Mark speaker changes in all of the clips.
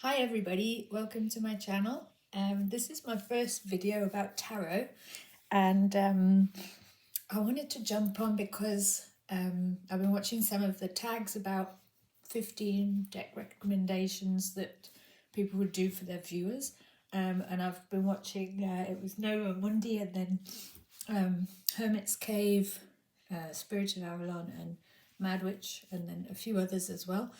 Speaker 1: Hi everybody, welcome to my channel. This is my first video about tarot, and I wanted to jump on because I've been watching some of the tags about 15 deck recommendations that people would do for their viewers, and I've been watching, it was Noah Mundi and then Hermit's Cave, Spirit of Avalon and Mad Witch, and then a few others as well.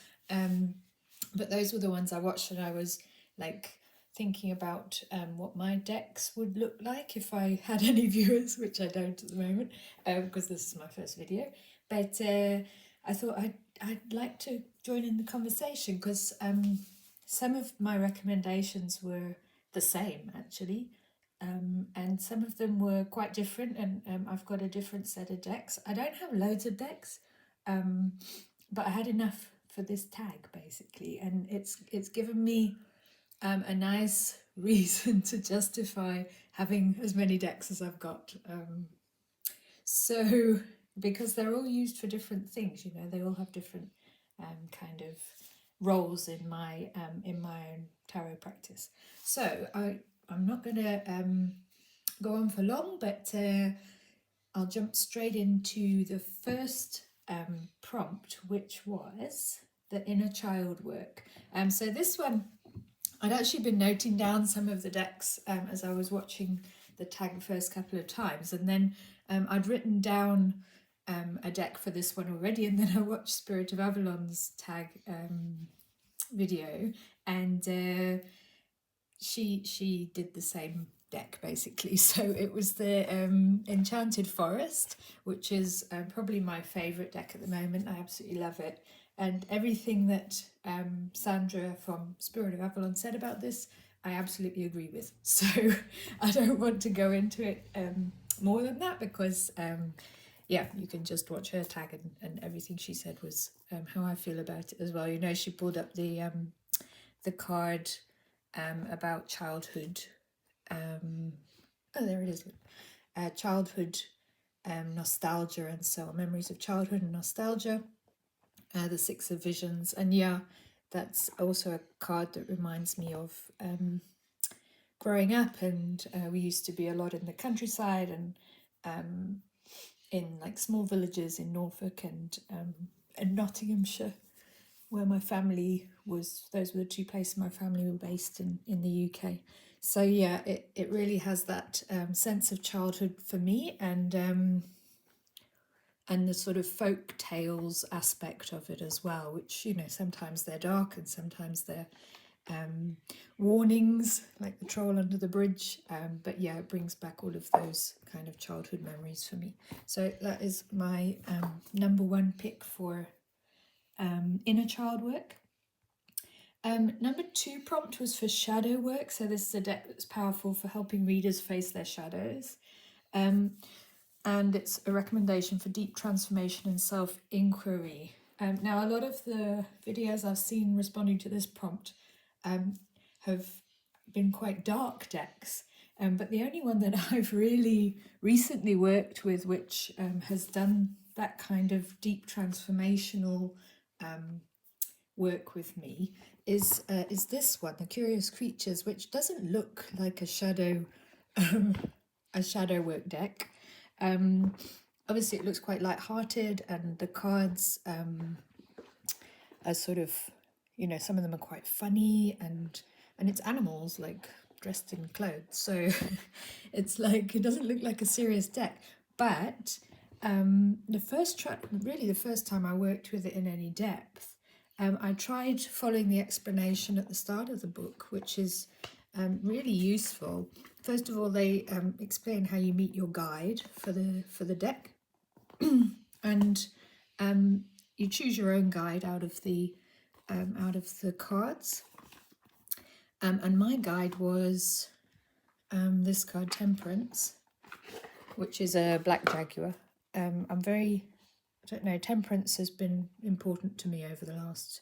Speaker 1: But those were the ones I watched, and I was like thinking about what my decks would look like if I had any viewers, which I don't at the moment, because this is my first video. But I thought I'd like to join in the conversation because some of my recommendations were the same actually, and some of them were quite different, and I've got a different set of decks. I don't have loads of decks, but I had enough for this tag basically, and it's given me a nice reason to justify having as many decks as I've got. So because they're all used for different things, you know, they all have different kind of roles in my own tarot practice. So I'm not gonna go on for long, but I'll jump straight into the first prompt, which was the inner child work. So this one, I'd actually been noting down some of the decks as I was watching the tag the first couple of times, and then I'd written down a deck for this one already, and then I watched Spirit of Avalon's tag video, and she did the same deck basically. So it was the Enchanted Forest, which is probably my favorite deck at the moment. I absolutely love it, and everything that Sandra from Spirit of Avalon said about this I absolutely agree with. So I don't want to go into it more than that, because yeah, you can just watch her tag, and everything she said was how I feel about it as well. You know, she pulled up the card about childhood. Oh, there it is. Childhood nostalgia, and so memories of childhood and nostalgia. The Six of Visions, and yeah, that's also a card that reminds me of growing up, and we used to be a lot in the countryside, and in like small villages in Norfolk and Nottinghamshire, where my family was. Those were the two places my family were based in the UK. So yeah, it really has that sense of childhood for me, and the sort of folk tales aspect of it as well, which, you know, sometimes they're dark and sometimes they're warnings, like the troll under the bridge, but yeah, it brings back all of those kind of childhood memories for me. So that is my number one pick for inner child work. Number two prompt was for shadow work. So this is a deck that's powerful for helping readers face their shadows. And it's a recommendation for deep transformation and self-inquiry. Now, a lot of the videos I've seen responding to this prompt have been quite dark decks, but the only one that I've really recently worked with, which has done that kind of deep transformational work with me, is this one, the Curious Creatures, which doesn't look like a shadow work deck. Obviously it looks quite light-hearted, and the cards are sort of, you know, some of them are quite funny, and it's animals like dressed in clothes, so it's like, it doesn't look like a serious deck. But the first time I worked with it in any depth, I tried following the explanation at the start of the book, which is really useful. First of all, they explain how you meet your guide for the deck, and you choose your own guide out of the cards. And my guide was this card, Temperance, which is a black jaguar. I don't know, temperance has been important to me over the last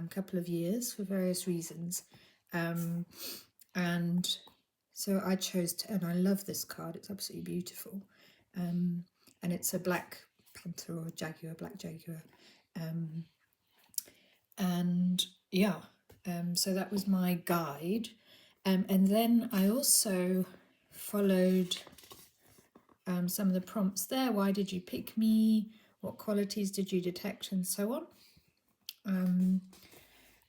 Speaker 1: couple of years for various reasons. And so I chose and I love this card, it's absolutely beautiful. And it's a black panther or jaguar, black jaguar. And yeah, So that was my guide. And then I also followed some of the prompts there. Why did you pick me? What qualities did you detect, and so on.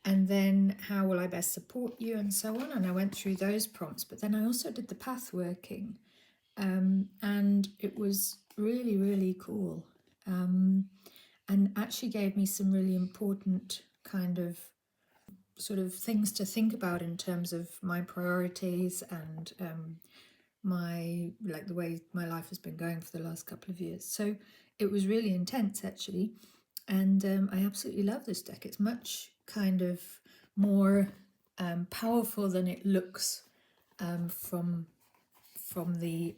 Speaker 1: And then how will I best support you, and so on. And I went through those prompts, but then I also did the path working, and it was really, really cool, and actually gave me some really important kind of sort of things to think about in terms of my priorities and my, like, the way my life has been going for the last couple of years. So it was really intense, actually, and I absolutely love this deck. It's much kind of more powerful than it looks from the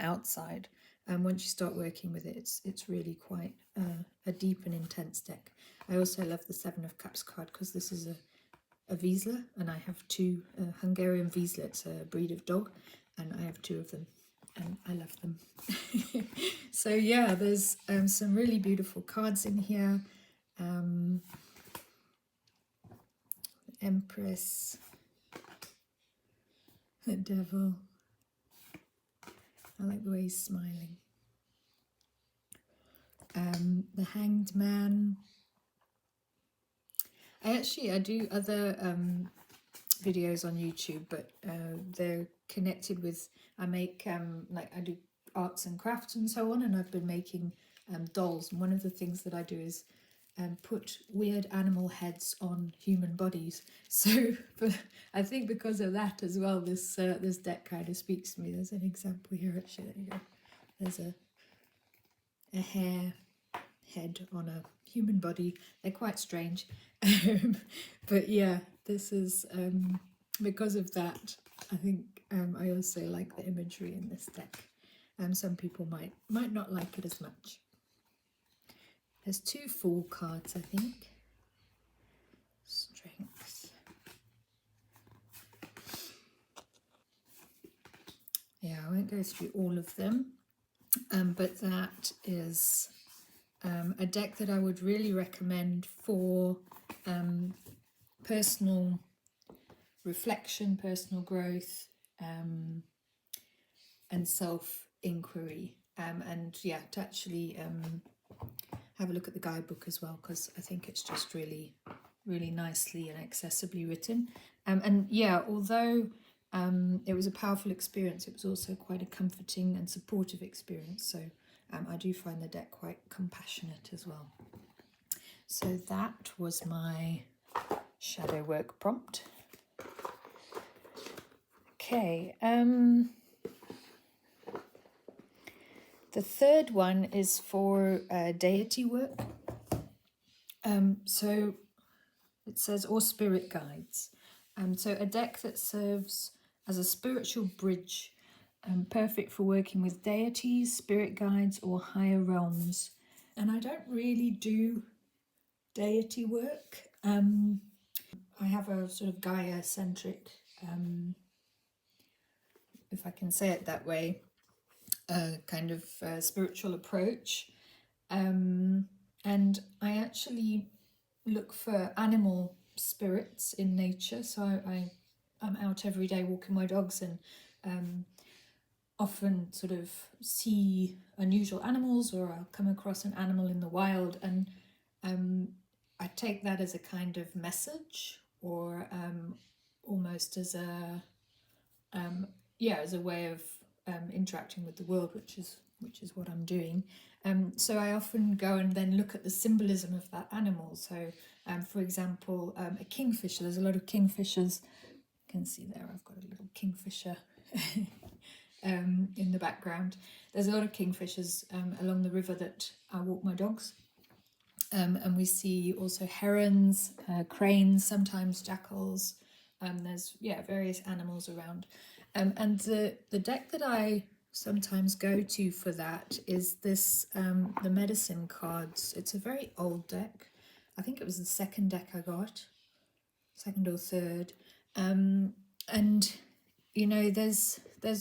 Speaker 1: outside. And once you start working with it, it's really quite a deep and intense deck. I also love the Seven of Cups card because this is a Vizsla, and I have two Hungarian Vizsla. It's a breed of dog, and I have two of them, and I love them. So yeah, there's some really beautiful cards in here. Empress, the Devil. I like the way he's smiling. The Hanged Man. I do other videos on YouTube, but they're connected with, I make like I do arts and crafts and so on, and I've been making dolls, and one of the things that I do is put weird animal heads on human bodies. So I think because of that as well, this deck kind of speaks to me. There's an example here, actually. There you go. There's a hare head on a human body. They're quite strange. But yeah, this is because of that. I think I also like the imagery in this deck. Some people might not like it as much. There's two Fool cards, I think. Strength. Yeah, I won't go through all of them, but that is a deck that I would really recommend for personal reflection, personal growth, and self-inquiry, and yeah, to actually have a look at the guidebook as well, because I think it's just really, really nicely and accessibly written. And yeah, although it was a powerful experience, it was also quite a comforting and supportive experience. So I do find the deck quite compassionate as well. So that was my shadow work prompt. Okay, the third one is for deity work. So it says, or spirit guides. So a deck that serves as a spiritual bridge, perfect for working with deities, spirit guides, or higher realms. And I don't really do deity work. I have a sort of Gaia-centric, if I can say it that way, kind of spiritual approach. And I actually look for animal spirits in nature. So I'm out every day walking my dogs, and often sort of see unusual animals, or I'll come across an animal in the wild, and I take that as a kind of message, or almost as a as a way of interacting with the world, which is what I'm doing. So I often go and then look at the symbolism of that animal. So for example, a kingfisher. There's a lot of kingfishers. You can see there I've got a little kingfisher in the background. There's a lot of kingfishers along the river that I walk my dogs. And we see also herons, cranes, sometimes jackals. There's various animals around. And the deck that I sometimes go to for that is this, the medicine cards. It's a very old deck. I think it was the second deck I got, second or third. And you know, there's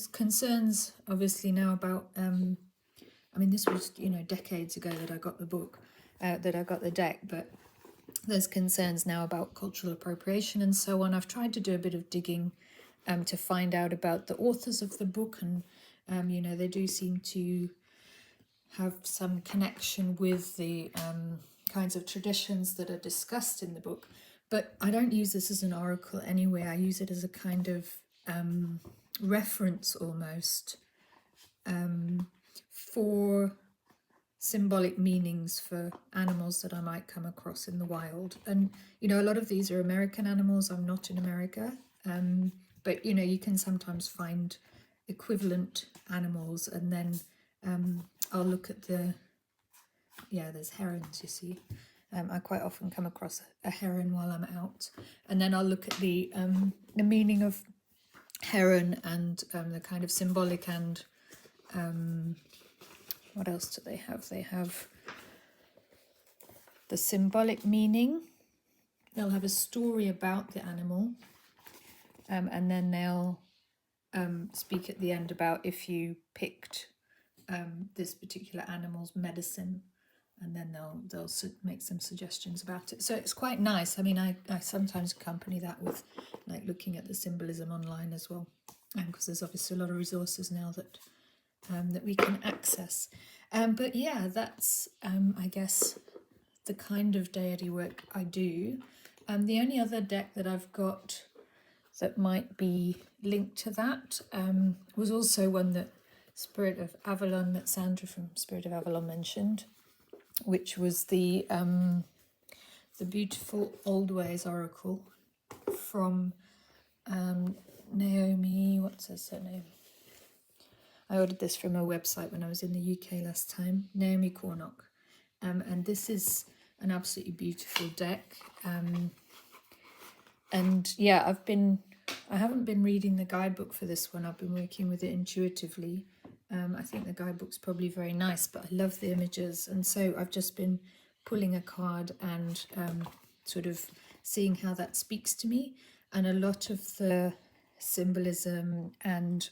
Speaker 1: concerns obviously now about I mean, this was, you know, decades ago that I got the book, that I got the deck, but there's concerns now about cultural appropriation and so on. I've tried to do a bit of digging to find out about the authors of the book, and you know, they do seem to have some connection with the kinds of traditions that are discussed in the book. But I don't use this as an oracle anyway. I use it as a kind of reference almost for symbolic meanings for animals that I might come across in the wild. And, you know, a lot of these are American animals. I'm not in America. But, you know, you can sometimes find equivalent animals, and then I'll look at the, yeah, there's herons, you see. I quite often come across a heron while I'm out, and then I'll look at the meaning of heron and the kind of symbolic and what else do they have? They have the symbolic meaning. They'll have a story about the animal, and then they'll speak at the end about if you picked this particular animal's medicine, and then they'll make some suggestions about it. So it's quite nice. I mean, I sometimes accompany that with like looking at the symbolism online as well, because there's obviously a lot of resources now that that we can access. But yeah, that's I guess the kind of deity work I do. The only other deck that I've got that might be linked to that was also one that Spirit of Avalon, that Sandra from Spirit of Avalon mentioned, which was the beautiful Old Ways Oracle from Naomi, what's her surname? I ordered this from a website when I was in the UK last time, Naomi Cornock. And this is an absolutely beautiful deck. And yeah, I haven't been reading the guidebook for this one. I've been working with it intuitively. I think the guidebook's probably very nice, but I love the images. And so I've just been pulling a card and sort of seeing how that speaks to me. And a lot of the symbolism and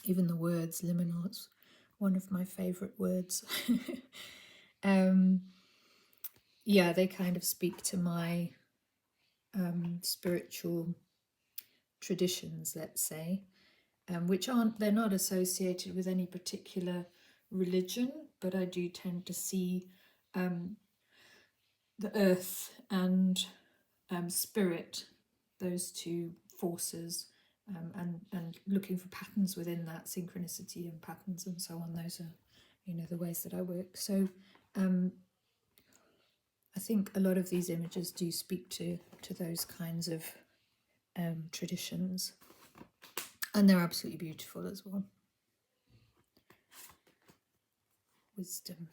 Speaker 1: even the words, liminal, it's one of my favourite words. Yeah, they kind of speak to my spiritual traditions, let's say, which they're not associated with any particular religion, but I do tend to see the earth and spirit, those two forces, and looking for patterns within that, synchronicity and patterns and so on. Those are, you know, the ways that I work. So I think a lot of these images do speak to those kinds of traditions, and they're absolutely beautiful as well. Wisdom.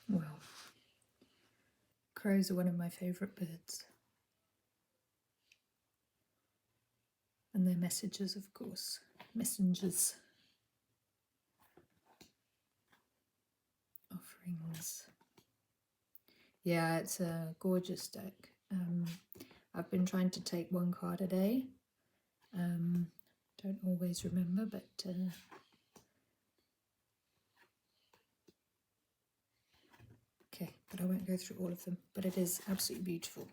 Speaker 1: Well, crows are one of my favourite birds. And their messages, of course. Messengers. Offerings. Yeah, it's a gorgeous deck. I've been trying to take one card a day. Don't always remember, but okay, but I won't go through all of them. But it is absolutely beautiful.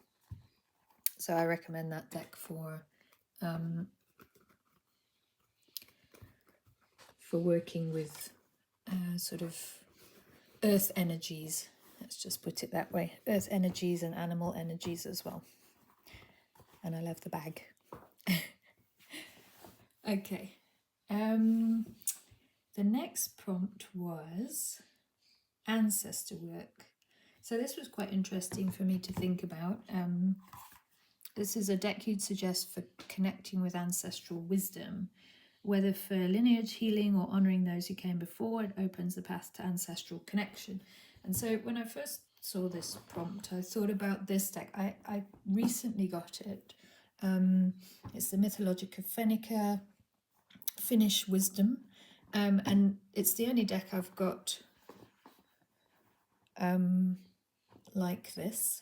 Speaker 1: So I recommend that deck for working with sort of earth energies. Let's just put it that way. Earth energies and animal energies as well. And I love the bag. Okay. The next prompt was Ancestor Work. So this was quite interesting for me to think about. This is a deck you'd suggest for connecting with ancestral wisdom, whether for lineage healing or honouring those who came before. It opens the path to ancestral connection. And so when I first saw this prompt, I thought about this deck. I recently got it. It's the Mythologica Fennica Finnish Wisdom, and it's the only deck I've got like this.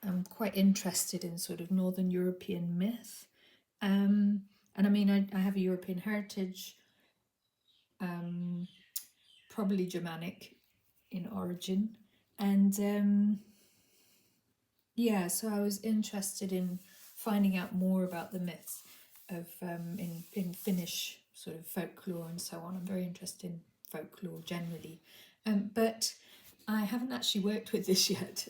Speaker 1: I'm quite interested in sort of Northern European myth, and I mean I have a European heritage, probably Germanic in origin. And yeah, so I was interested in finding out more about the myths of in Finnish sort of folklore and so on. I'm very interested in folklore generally, but I haven't actually worked with this yet.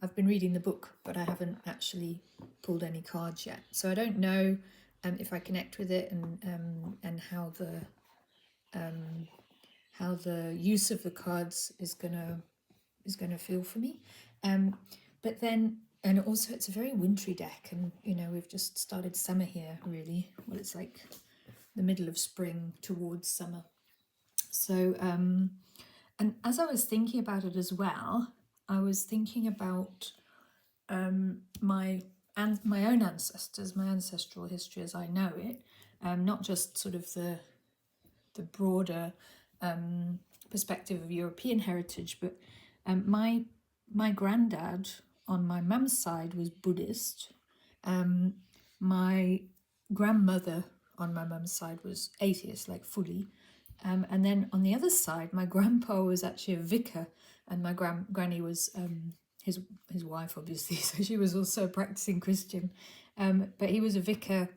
Speaker 1: I've been reading the book, but I haven't actually pulled any cards yet, so I don't know if I connect with it and how the use of the cards is gonna feel for me. But then, and also it's a very wintry deck, and you know, we've just started summer here, really. Well, it's like the middle of spring towards summer. So and as I was thinking about it as well, I was thinking about my own ancestors, my ancestral history as I know it, not just sort of the broader perspective of European heritage, but my granddad on my mum's side was Buddhist. My grandmother on my mum's side was atheist, like fully. And then on the other side, my grandpa was actually a vicar, and my granny was his wife, obviously, so she was also a practicing Christian. But he was a vicar,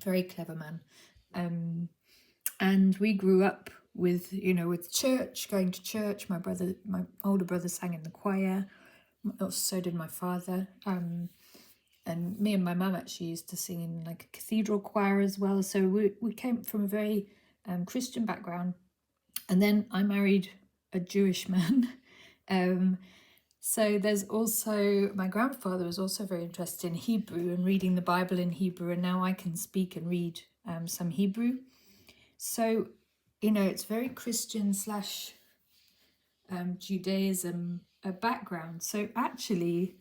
Speaker 1: very clever man. And we grew up with, you know, with church, going to church. My older brother sang in the choir. So did my father. And me and my mum actually used to sing in like a cathedral choir as well. So we came from a very Christian background. And then I married a Jewish man. So there's also, my grandfather was also very interested in Hebrew and reading the Bible in Hebrew. And now I can speak and read some Hebrew. So, you know, it's very Christian slash Judaism background. So actually,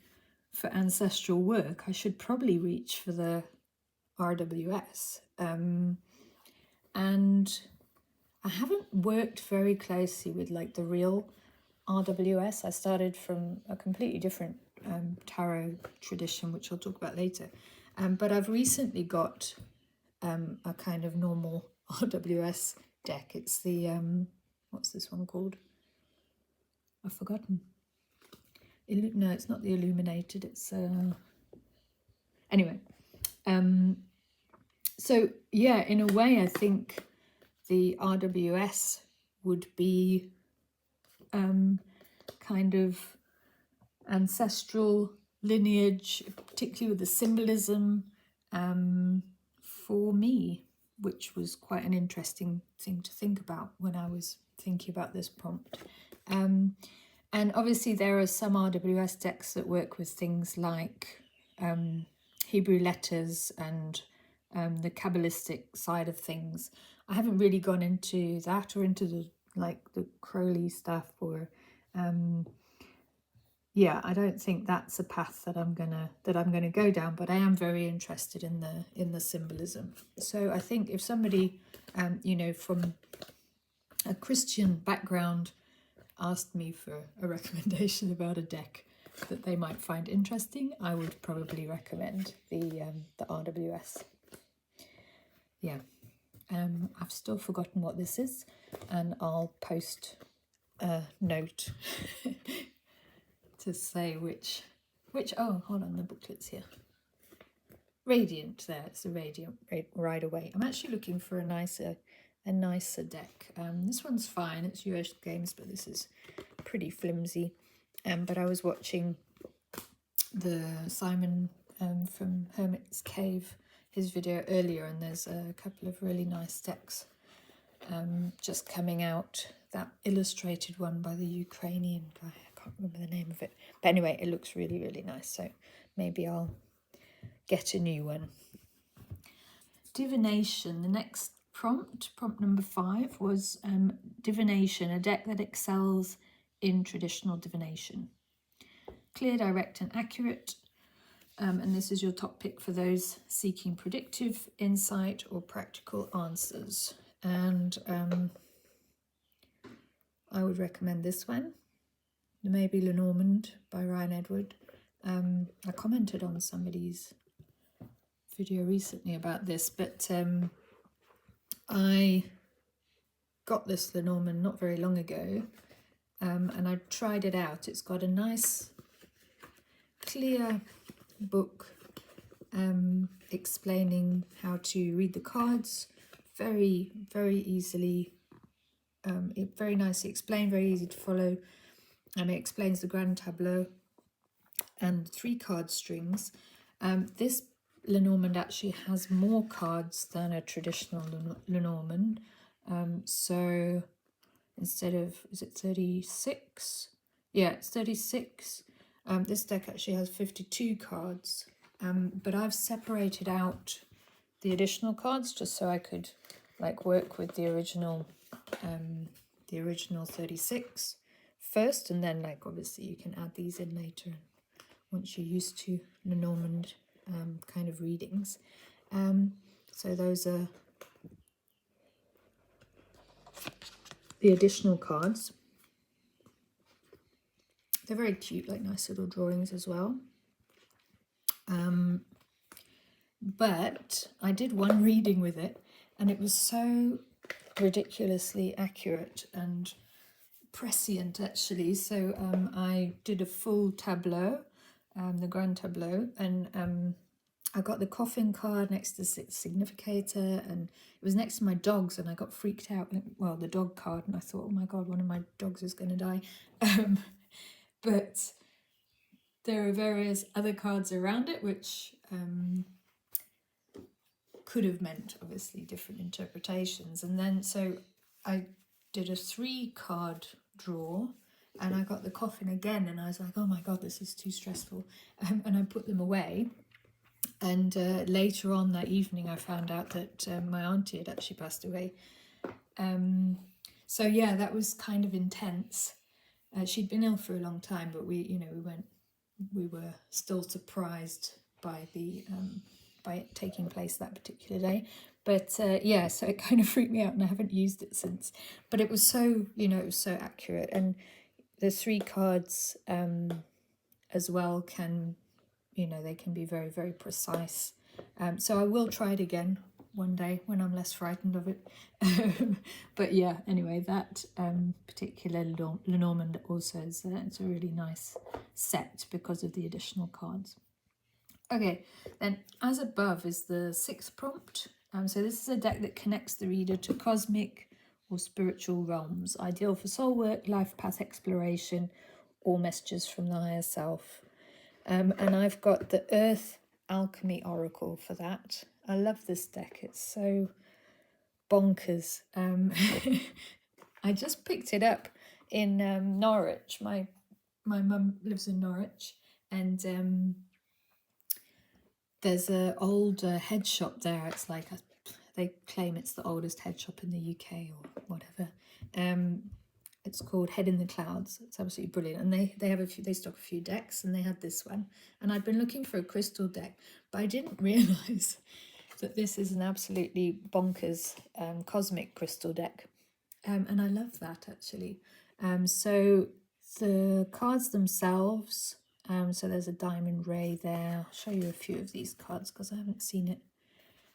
Speaker 1: for ancestral work, I should probably reach for the RWS. And I haven't worked very closely with like the real RWS. I started from a completely different tarot tradition, which I'll talk about later. But I've recently got a kind of normal RWS deck. It's the what's this one called? I've forgotten. No, it's not the Illuminated. It's anyway. So yeah, in a way, I think the RWS would be kind of ancestral lineage, particularly with the symbolism for me, which was quite an interesting thing to think about when I was thinking about this prompt. And obviously there are some RWS decks that work with things like Hebrew letters and the Kabbalistic side of things. I haven't really gone into that or into the Crowley stuff or yeah, I don't think that's a path that I'm gonna go down, but I am very interested in the symbolism. So I think if somebody you know, from a Christian background asked me for a recommendation about a deck that they might find interesting, I would probably recommend the RWS. Yeah, I've still forgotten what this is, and I'll post a note to say which. Oh, hold on, the booklet's here. Radiant, there, it's a Radiant right away. I'm actually looking for a nicer deck. This one's fine, it's US Games, but this is pretty flimsy. But I was watching the Simon from Hermit's Cave, his video earlier, and there's a couple of really nice decks just coming out. That illustrated one by the Ukrainian guy, I can't remember the name of it, but anyway, it looks really, really nice, so maybe I'll get a new one. Divination, the next prompt number 5, was Divination, a deck that excels in traditional divination. Clear, direct and accurate, and this is your top pick for those seeking predictive insight or practical answers. And I would recommend this one, maybe Lenormand by Ryan Edward. I commented on somebody's video recently about this, but I got this Lenormand not very long ago, and I tried it out. It's got a nice clear book explaining how to read the cards very, very easily. Very nicely explained, very easy to follow, and it explains the grand tableau and 3 card strings. This Lenormand actually has more cards than a traditional Lenormand. So instead of, is it 36? Yeah, it's 36. This deck actually has 52 cards. But I've separated out the additional cards just so I could like work with the original 36 first, and then like obviously you can add these in later once you're used to Lenormand kind of readings. So those are the additional cards. They're very cute, like nice little drawings as well. But I did one reading with it, and it was so ridiculously accurate and prescient actually. So I did a full tableau, the grand tableau, and I got the coffin card next to the significator, and it was next to my dogs, and I got freaked out. Well, the dog card, and I thought, oh my god, one of my dogs is going to die. But there are various other cards around it which could have meant obviously different interpretations. And then so I did a 3 card draw, and I got the coffin again, and I was like, oh my god, this is too stressful, and I put them away. And later on that evening I found out that my auntie had actually passed away. So yeah, that was kind of intense. She'd been ill for a long time, but we were still surprised by by it taking place that particular day. But yeah, so it kind of freaked me out, and I haven't used it since. But it was so, it was so accurate, and the 3 cards as well can, they can be very, very precise. So I will try it again one day when I'm less frightened of it. But yeah, anyway, that particular Lenormand also is it's a really nice set because of the additional cards. Okay, then as above is the 6th prompt. So this is a deck that connects the reader to cosmic or spiritual realms, ideal for soul work, life path exploration, or messages from the higher self. And I've got the Earth Alchemy Oracle for that. I love this deck. It's so bonkers. I just picked it up in Norwich. My mum lives in Norwich, and there's an old head shop there. It's like they claim it's the oldest head shop in the UK or whatever. It's called Head in the Clouds. It's absolutely brilliant, and they have they stock a few decks, and they had this one. And I'd been looking for a crystal deck, but I didn't realise that this is an absolutely bonkers cosmic crystal deck, and I love that actually. So the cards themselves. So there's a diamond ray there. I'll show you a few of these cards because I haven't seen it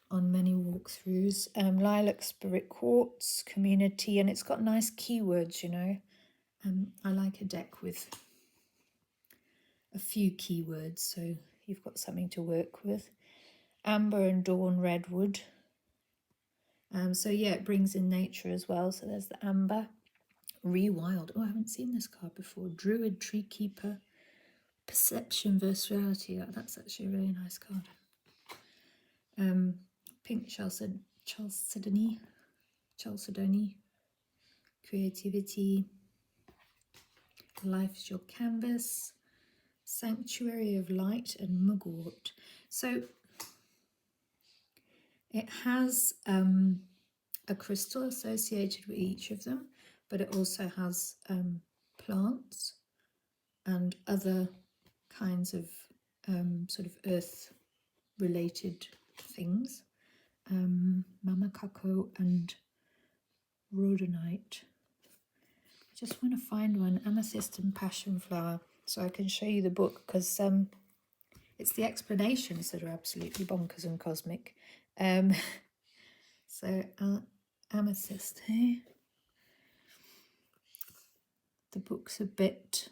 Speaker 1: on many walkthroughs. Lilac Spirit Quartz, Community, and it's got nice keywords, I like a deck with a few keywords, so you've got something to work with. Amber and Dawn Redwood. So yeah, it brings in nature as well. So there's the Amber. Rewild. Oh, I haven't seen this card before. Druid, Tree Keeper. Perception versus reality. Oh, that's actually a really nice card. Pink Chalcedony. Creativity. Life is your canvas. Sanctuary of Light, and Mugwort. So it has a crystal associated with each of them, but it also has plants and other kinds of sort of earth related things. Mamakako and rhodonite. I just want to find one. Amethyst and passion flower, so I can show you the book, because it's the explanations that are absolutely bonkers and cosmic. So amethyst, hey? the book's a bit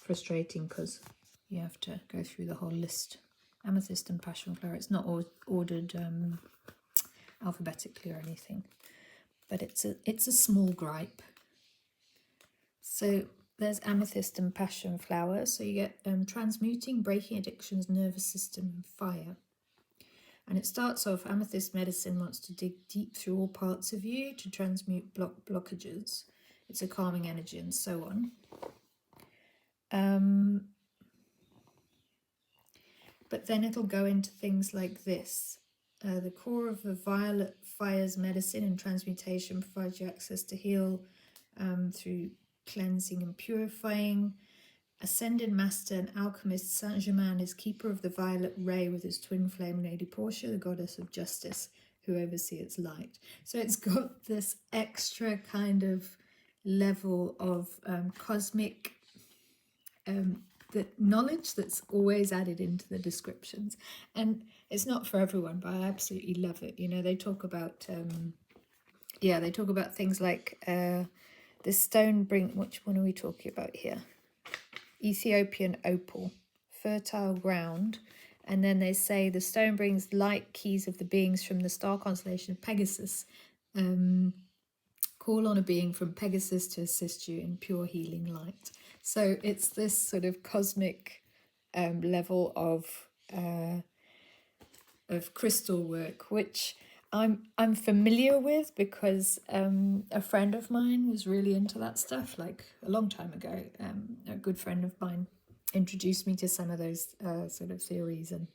Speaker 1: frustrating because you have to go through the whole list. Amethyst and passion flower. It's not ordered alphabetically or anything, but it's a small gripe. So there's amethyst and passion flower. So you get transmuting, breaking addictions, nervous system, and fire. And it starts off, amethyst medicine wants to dig deep through all parts of you to transmute blockages. It's a calming energy and so on. But then it'll go into things like this. The core of the violet fire's medicine and transmutation provides you access to heal through cleansing and purifying. Ascended Master and Alchemist Saint-Germain is keeper of the violet ray with his twin flame Lady Portia, the goddess of justice, who oversees its light. So it's got this extra kind of level of cosmic the knowledge that's always added into the descriptions. And it's not for everyone, but I absolutely love it. You know, they talk about they talk about things like the stone which one are we talking about here? Ethiopian opal, fertile ground. And then they say the stone brings light keys of the beings from the star constellation of Pegasus. Call on a being from Pegasus to assist you in pure healing light. So it's this sort of cosmic level of crystal work, which I'm familiar with because a friend of mine was really into that stuff like a long time ago. A good friend of mine introduced me to some of those sort of theories, and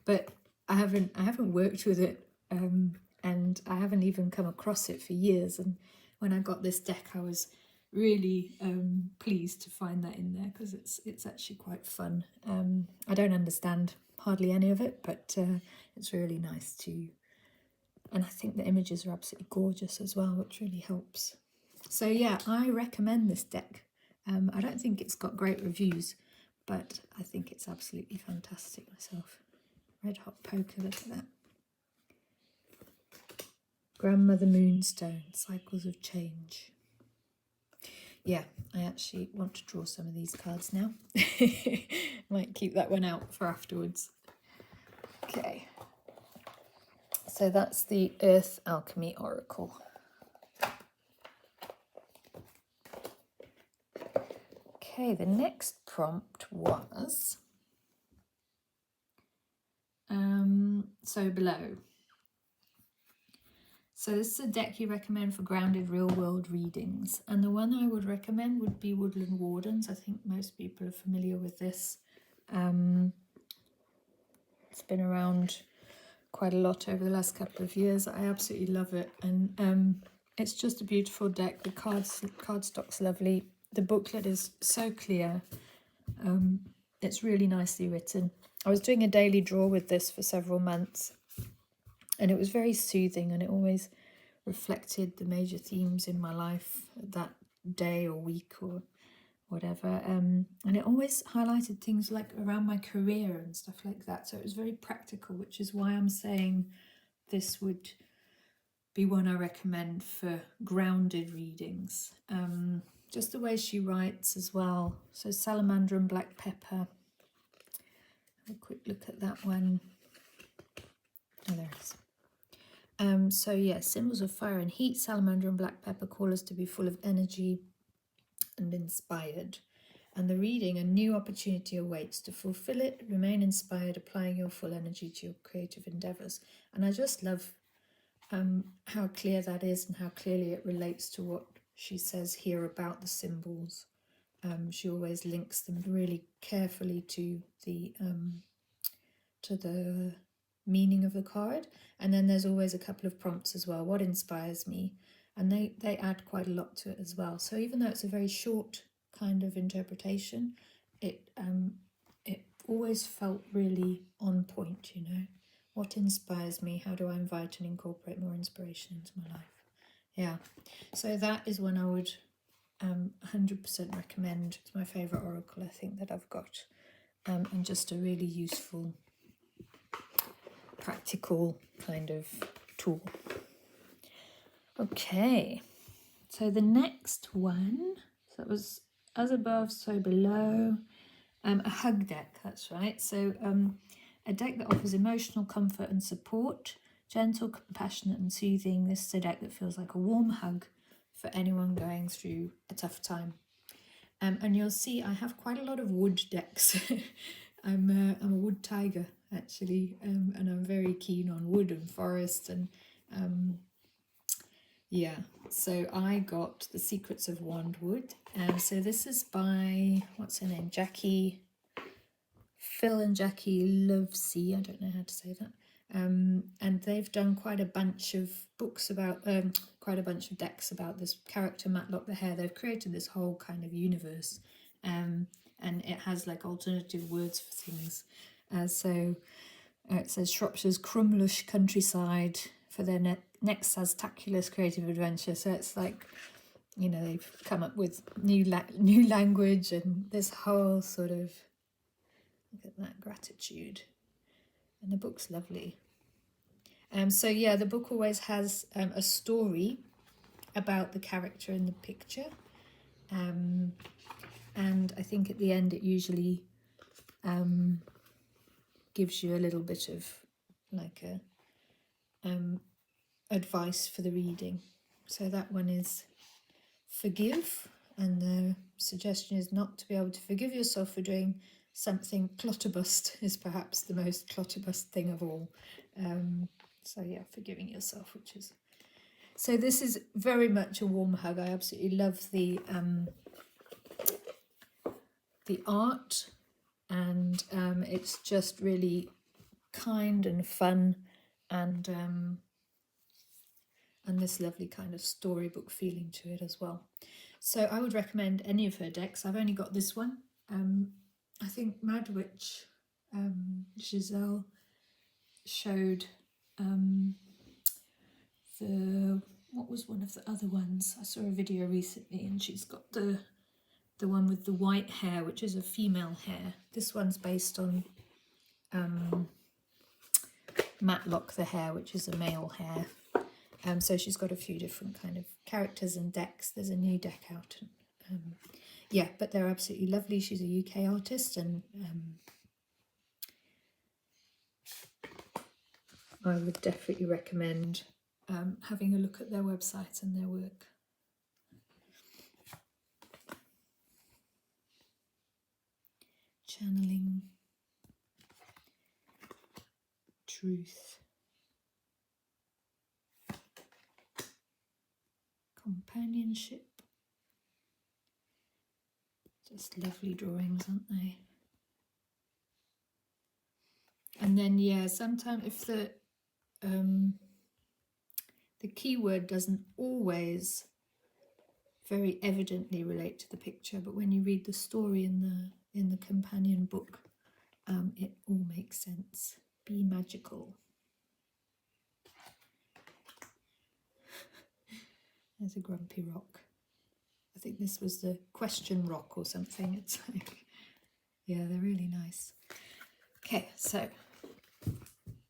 Speaker 1: but I haven't worked with it, and I haven't even come across it for years. And when I got this deck, I was really pleased to find that in there because it's actually quite fun. I don't understand hardly any of it, but it's really nice to, and I think the images are absolutely gorgeous as well, which really helps. So yeah, I recommend this deck. I don't think it's got great reviews, but I think it's absolutely fantastic myself. Red Hot Poker, look at that. Grandmother Moonstone, Cycles of Change. Yeah, I actually want to draw some of these cards now. Might keep that one out for afterwards. Okay. So that's the Earth Alchemy Oracle. Okay, the next prompt was so below. So this is a deck you recommend for grounded real-world readings. And the one I would recommend would be Woodland Wardens. I think most people are familiar with this. It's been around quite a lot over the last couple of years. I absolutely love it. And it's just a beautiful deck. The cardstock's lovely. The booklet is so clear. It's really nicely written. I was doing a daily draw with this for several months. And it was very soothing, and it always reflected the major themes in my life that day or week or whatever. And it always highlighted things like around my career and stuff like that. So it was very practical, which is why I'm saying this would be one I recommend for grounded readings. Just the way she writes as well. So Salamander and Black Pepper. Have a quick look at that one. Oh, there it is. So yeah, symbols of fire and heat, salamander and black pepper call us to be full of energy and inspired. And the reading, a new opportunity awaits to fulfill it, remain inspired, applying your full energy to your creative endeavours. And I just love how clear that is and how clearly it relates to what she says here about the symbols. She always links them really carefully to the meaning of the card, and then there's always a couple of prompts as well. What inspires me? And they add quite a lot to it as well. So even though it's a very short kind of interpretation, it always felt really on point, you know. What inspires me? How do I invite and incorporate more inspiration into my life? Yeah, so that is one I would 100% recommend. It's my favourite oracle, I think, that I've got, and just a really useful, practical kind of tool. Okay, So the next one, so it was as above, so below. A hug deck, that's right. So a deck that offers emotional comfort and support, gentle, compassionate and soothing. This is a deck that feels like a warm hug for anyone going through a tough time. And you'll see I have quite a lot of wood decks. I'm a wood tiger, actually, and I'm very keen on wood and forest. And yeah, so I got The Secrets of Wandwood. So this is by, what's her name, Phil and Jackie Lovesey, I don't know how to say that. And they've done quite a bunch of books about, quite a bunch of decks about this character Matlock the Hare. They've created this whole kind of universe, and it has like alternative words for things. So it says Shropshire's Crumlush countryside for their next Sastaculous creative adventure. So it's like, you know, they've come up with new language and this whole sort of, look at that, gratitude. And the book's lovely. So yeah, the book always has a story about the character in the picture. And I think at the end it usually gives you a little bit of like a advice for the reading. So that one is forgive, and the suggestion is not to be able to forgive yourself for doing something clutterbust is perhaps the most clutterbust thing of all. So yeah, forgiving yourself, which is, so this is very much a warm hug. I absolutely love the art, and it's just really kind and fun, and this lovely kind of storybook feeling to it as well. So I would recommend any of her decks. I've only got this one. I think Mad Witch, Giselle showed what was one of the other ones? I saw a video recently, and she's got the one with the white hair, which is a female hare. This one's based on Matlock the Hare, which is a male hare. So she's got a few different kind of characters and decks. There's a new deck out. Yeah, but they're absolutely lovely. She's a UK artist, and I would definitely recommend having a look at their website and their work. Channeling, truth, companionship. Just lovely drawings, aren't they? And then yeah, sometimes if the keyword doesn't always very evidently relate to the picture, but when you read the story in the companion book, it all makes sense. Be magical. There's a grumpy rock. I think this was the question rock or something. It's like, yeah, they're really nice. Okay, so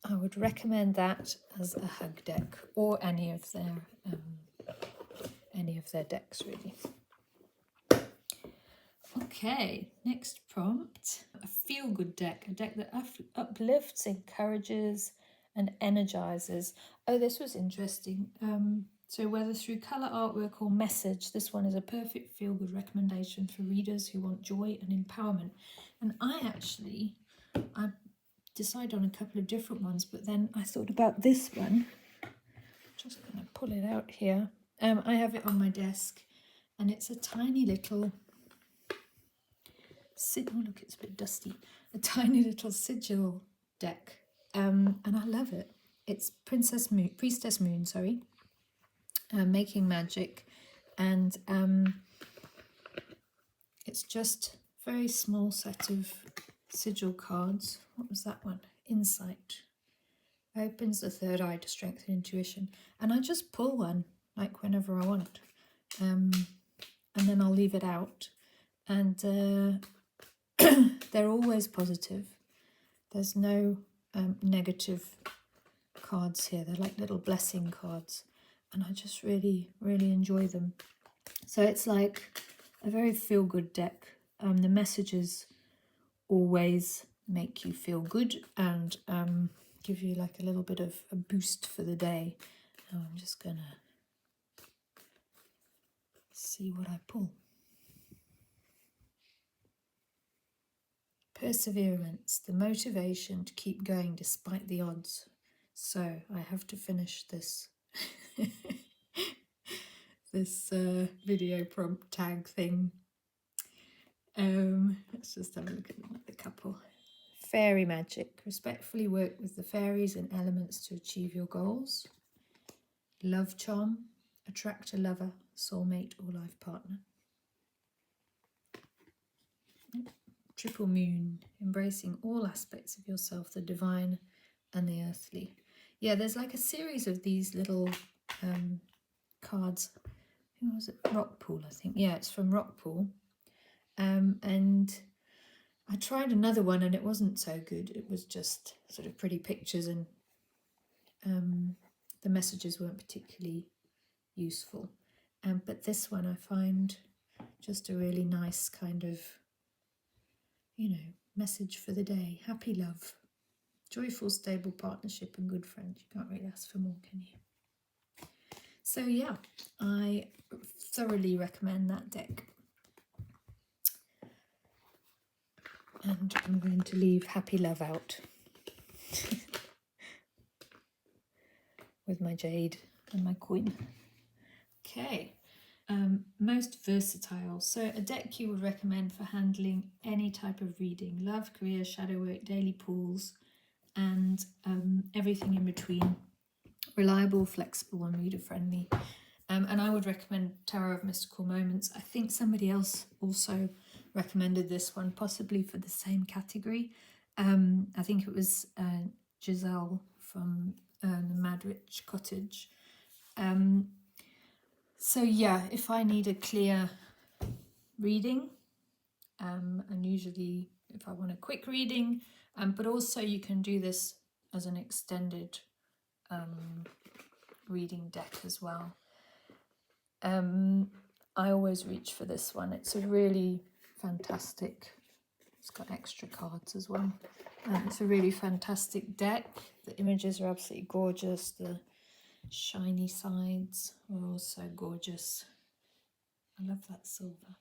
Speaker 1: I would recommend that as a hug deck, or any of their decks, really. Okay, next prompt. A feel-good deck, a deck that uplifts, encourages, and energizes. Oh, this was interesting. So whether through colour, artwork, or message, this one is a perfect feel-good recommendation for readers who want joy and empowerment. And I decided on a couple of different ones, but then I thought about this one. Just going to pull it out here. I have it on my desk, and it's a tiny little... Oh, look, it's a bit dusty. A tiny little sigil deck, and I love it. It's Priestess Moon, sorry. Making magic, and it's just a very small set of sigil cards. What was that one? Insight. Opens the third eye to strengthen intuition, and I just pull one like whenever I want, and then I'll leave it out, and they're always positive. There's no negative cards here. They're like little blessing cards, and I just really, really enjoy them. So it's like a very feel-good deck. The messages always make you feel good and give you like a little bit of a boost for the day. I'm just gonna see what I pull. Perseverance, the motivation to keep going despite the odds. So I have to finish this this video prompt tag thing. Let's just have a look at the couple. Fairy magic. Respectfully work with the fairies and elements to achieve your goals. Love charm. Attract a lover, soulmate or life partner. Triple moon. Embracing all aspects of yourself, the divine and the earthly. Yeah, there's like a series of these little cards. Who was it? Rockpool, I think. Yeah, it's from Rockpool. And I tried another one and it wasn't so good. It was just sort of pretty pictures and the messages weren't particularly useful. But this one I find just a really nice kind of, you know, message for the day. Happy love, joyful, stable partnership and good friends. You can't really ask for more, can you? So yeah, I thoroughly recommend that deck. And I'm going to leave happy love out with my jade and my queen. Okay, most versatile. So a deck you would recommend for handling any type of reading. Love, career, shadow work, daily pools, and everything in between. Reliable, flexible and reader friendly. And I would recommend Tarot of Mystical Moments. I think somebody else also recommended this one, possibly for the same category. I think it was Giselle from the Mad Rich Cottage. So yeah, if I need a clear reading, and usually if I want a quick reading, but also you can do this as an extended reading deck as well. I always reach for this one. It's a really fantastic, it's got extra cards as well. It's a really fantastic deck. The images are absolutely gorgeous. The shiny sides are also gorgeous. I love that silver.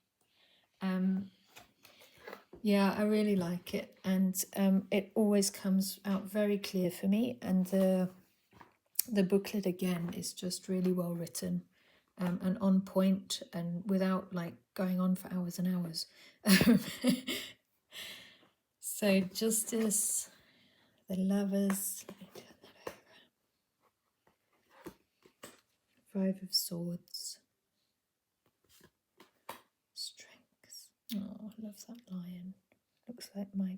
Speaker 1: Yeah, I really like it, and it always comes out very clear for me, and the booklet again is just really well written. And on point and without like going on for hours and hours. So Justice, the Lovers, let me turn that over. 5 of Swords, Strength. Oh, I love that lion. Looks like my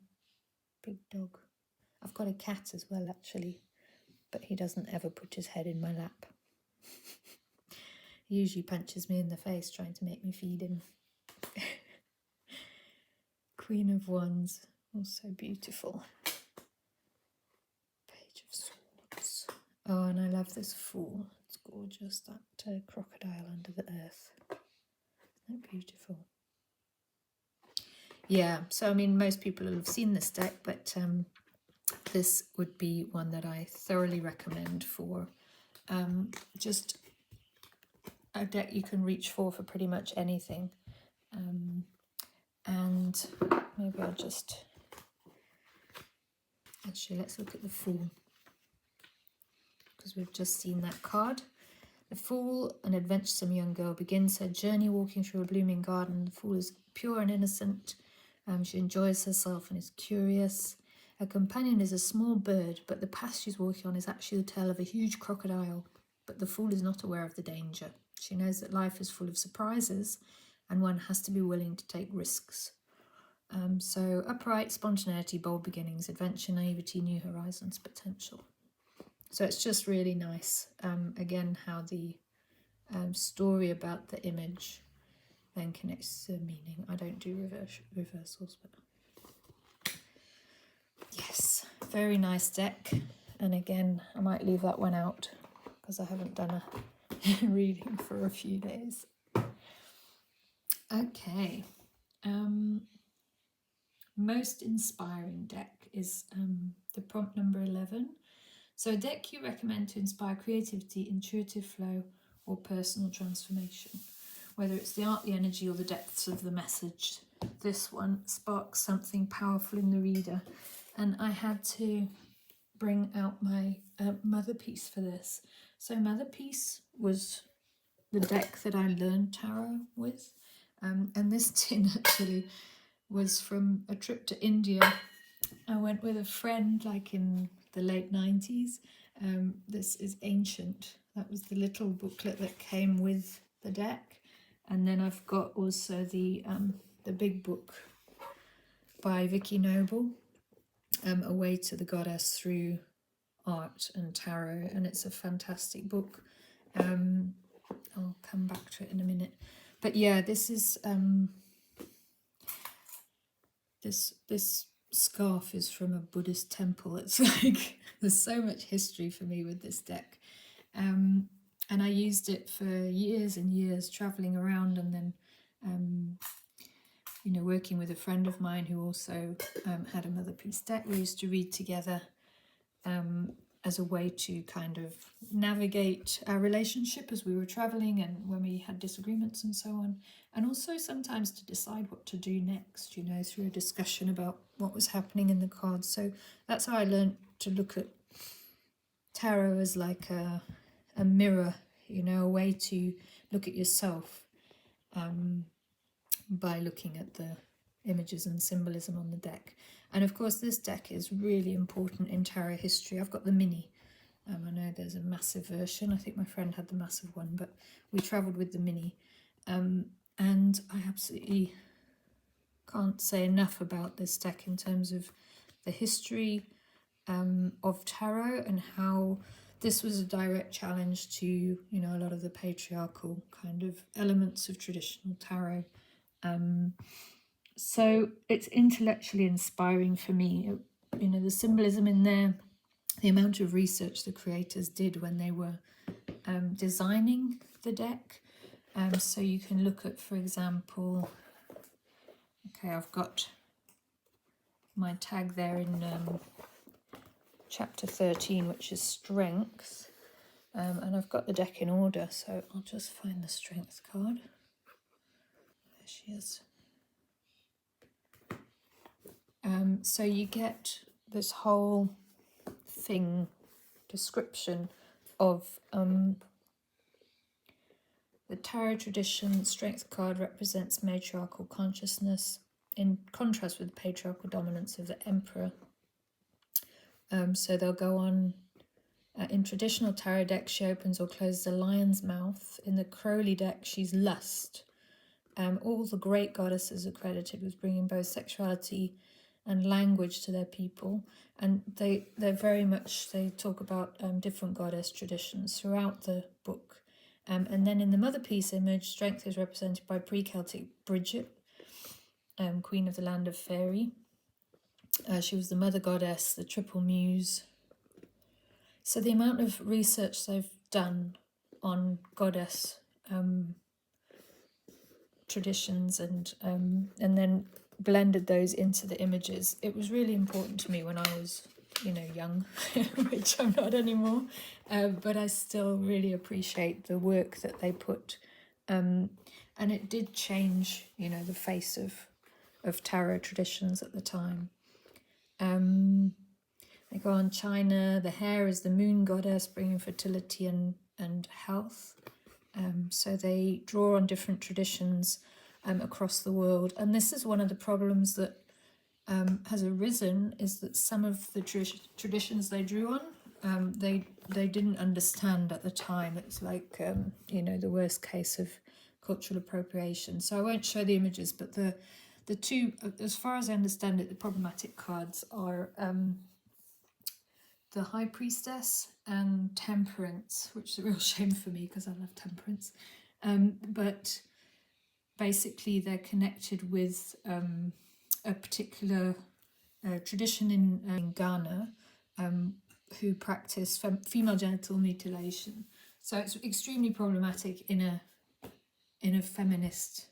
Speaker 1: big dog. I've got a cat as well actually, but he doesn't ever put his head in my lap. He usually punches me in the face trying to make me feed him. Queen of Wands, also beautiful. Page of Swords. Oh, and I love this Fool. It's gorgeous, that crocodile under the earth. Isn't that beautiful? Yeah, so I mean, most people will have seen this deck, but this would be one that I thoroughly recommend for just a deck you can reach for pretty much anything. And maybe I'll just, actually let's look at the Fool, because we've just seen that card. The Fool, an adventuresome young girl, begins her journey walking through a blooming garden. The Fool is pure and innocent. She enjoys herself and is curious. Her companion is a small bird, but the path she's walking on is actually the tail of a huge crocodile. But the Fool is not aware of the danger. She knows that life is full of surprises and one has to be willing to take risks. So upright, spontaneity, bold beginnings, adventure, naivety, new horizons, potential. So it's just really nice, again, how the story about the image then connects to the meaning. I don't do reversals, but yes, very nice deck. And again, I might leave that one out because I haven't done a reading for a few days. Okay. Most inspiring deck is the prompt number 11. So a deck you recommend to inspire creativity, intuitive flow, or personal transformation. Whether it's the art, the energy, or the depths of the message, this one sparks something powerful in the reader. And I had to bring out my Mother Piece for this. So Mother Piece was the deck that I learned tarot with. And this tin actually was from a trip to India. I went with a friend like in the late 90s. This is Ancient. That was the little booklet that came with the deck. And then I've got also the big book by Vicky Noble, A Way to the Goddess Through Art and Tarot. And it's a fantastic book. I'll come back to it in a minute. But yeah, this is this scarf is from a Buddhist temple. It's like there's so much history for me with this deck, and I used it for years and years, traveling around, and then working with a friend of mine who also had a Mother Piece deck. We used to read together as a way to kind of navigate our relationship as we were traveling and when we had disagreements and so on. And also sometimes to decide what to do next, through a discussion about what was happening in the cards. So that's how I learned to look at tarot as like a mirror, a way to look at yourself by looking at the images and symbolism on the deck. And of course this deck is really important in tarot history. I've got the mini. I know there's a massive version. I think my friend had the massive one, but we travelled with the mini. And I absolutely can't say enough about this deck in terms of the history of tarot and how this was a direct challenge to, a lot of the patriarchal kind of elements of traditional tarot. So it's intellectually inspiring for me. The symbolism in there, the amount of research the creators did when they were designing the deck. So you can look at, for example, okay, I've got my tag there in chapter 13, which is Strength. And I've got the deck in order, so I'll just find the Strength card. There she is. So you get this whole description of the tarot tradition. Strength card represents matriarchal consciousness in contrast with the patriarchal dominance of the emperor. So they'll go on. In traditional tarot decks, she opens or closes the lion's mouth. In the Crowley deck, she's lust. All the great goddesses are credited with bringing both sexuality and language to their people, and they're very much, they talk about different goddess traditions throughout the book. And then in the Mother Piece image, Strength is represented by pre-Celtic Bridget, queen of the land of Faerie. She was the mother goddess, the triple muse. So the amount of research they've done on goddess traditions and then blended those into the images. It was really important to me when I was, young, which I'm not anymore, but I still really appreciate the work that they put. And it did change, the face of tarot traditions at the time. They go on China. The hare is the moon goddess, bringing fertility and health. So they draw on different traditions across the world. And this is one of the problems that has arisen, is that some of the traditions they drew on, they didn't understand at the time. It's like, the worst case of cultural appropriation. So I won't show the images, but the two, as far as I understand it, the problematic cards are the High Priestess and Temperance, which is a real shame for me because I love Temperance. But basically they're connected with a particular tradition in Ghana who practice female genital mutilation. So it's extremely problematic in a feminist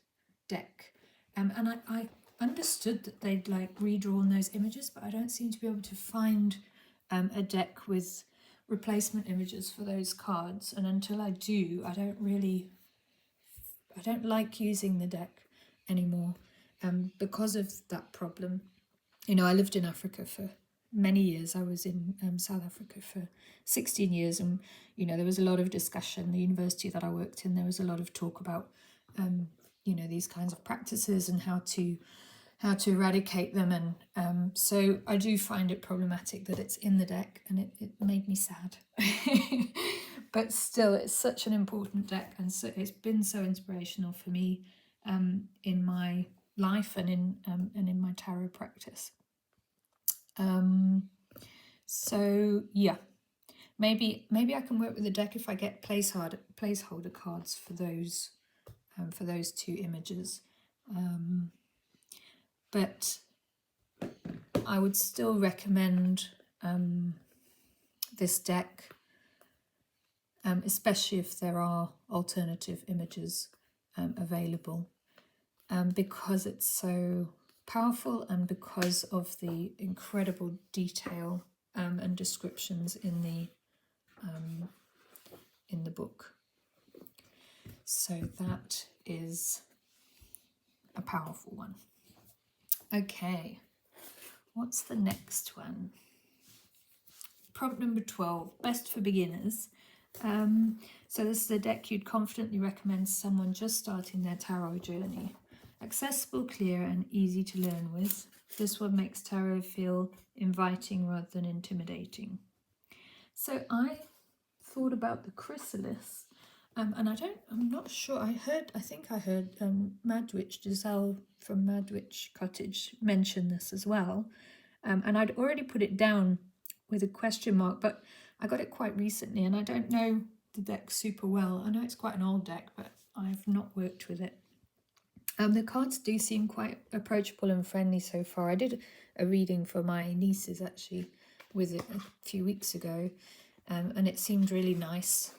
Speaker 1: deck. And I understood that they'd like redrawn those images, but I don't seem to be able to find a deck with replacement images for those cards. And until I do, I don't like using the deck anymore because of that problem. You know, I lived in Africa for many years. I was in South Africa for 16 years, and you know, there was a lot of discussion. The university that I worked in, there was a lot of talk about you know, these kinds of practices and how to eradicate them. And so I do find it problematic that it's in the deck, and it made me sad. But still, it's such an important deck, and so it's been so inspirational for me in my life and in my tarot practice. So yeah, maybe I can work with the deck if I get placeholder cards for those two images. But I would still recommend this deck, especially if there are alternative images available, because it's so powerful and because of the incredible detail and descriptions in the book. So that is a powerful one. Okay, what's the next one? Prompt number 12, best for beginners. So this is a deck you'd confidently recommend someone just starting their tarot journey. Accessible, clear, and easy to learn with. This one makes tarot feel inviting rather than intimidating. So I thought about the chrysalis, and I'm not sure. I think I heard Mad Witch Giselle from Mad Witch Cottage mention this as well, and I'd already put it down with a question mark, but I got it quite recently, and I don't know the deck super well. I know it's quite an old deck, but I've not worked with it. The cards do seem quite approachable and friendly so far. I did a reading for my nieces actually with it a few weeks ago, and it seemed really nice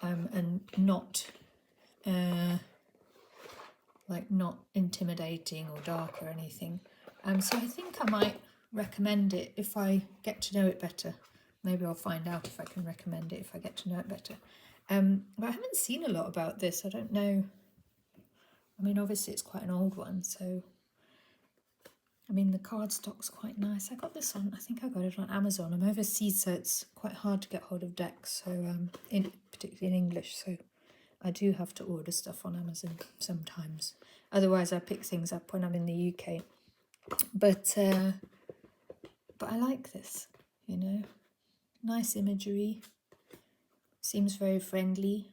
Speaker 1: and not not intimidating or dark or anything. So I think I might recommend it if I get to know it better. Maybe I'll find out if I can recommend it if I get to know it better. But I haven't seen a lot about this. I don't know. I mean, obviously it's quite an old one, so I mean the cardstock's quite nice. I got this on, I think I got it on Amazon. I'm overseas, so it's quite hard to get hold of decks, so particularly in English, so I do have to order stuff on Amazon sometimes. Otherwise I pick things up when I'm in the UK. But I like this, you know. Nice imagery. Seems very friendly.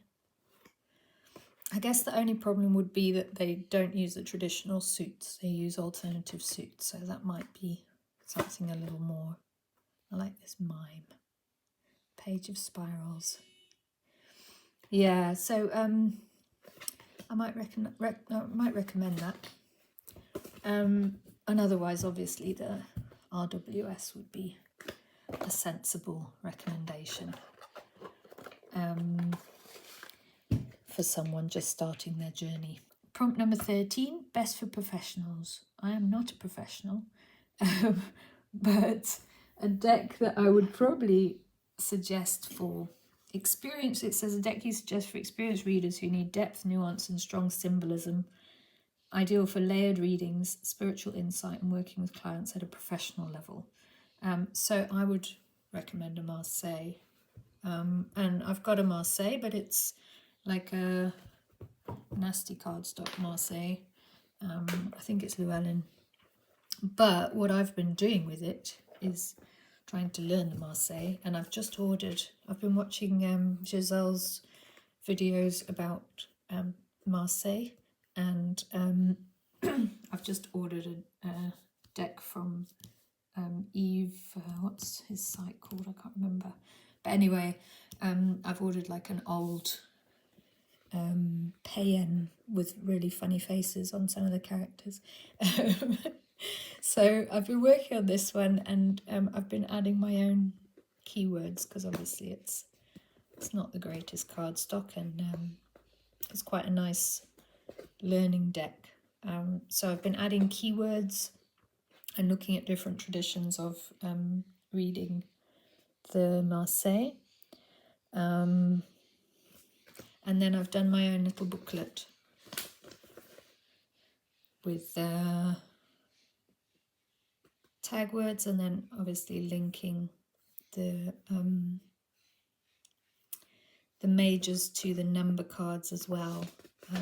Speaker 1: I guess the only problem would be that they don't use the traditional suits. They use alternative suits, so that might be something a little more. I like this mime. Page of Spirals. Yeah, so I might recommend that. And otherwise, obviously, the RWS would be a sensible recommendation for someone just starting their journey. Prompt number 13, best for professionals. I am not a professional, but a deck that I would probably suggest for experience. It says a deck you suggest for experienced readers who need depth, nuance, and strong symbolism. Ideal for layered readings, spiritual insight, and working with clients at a professional level. So I would recommend a Marseille. And I've got a Marseille, but it's like a nasty cardstock Marseille. I think it's Llewellyn. But what I've been doing with it is trying to learn the Marseille, and I've been watching Giselle's videos about Marseille, and I've just ordered a deck from Yves, what's his site called? I can't remember. But anyway, I've ordered like an old paean with really funny faces on some of the characters. So I've been working on this one, and I've been adding my own keywords because obviously it's not the greatest cardstock, and it's quite a nice learning deck So I've been adding keywords and looking at different traditions of reading the Marseille. And then I've done my own little booklet with tag words, and then obviously linking the majors to the number cards as well,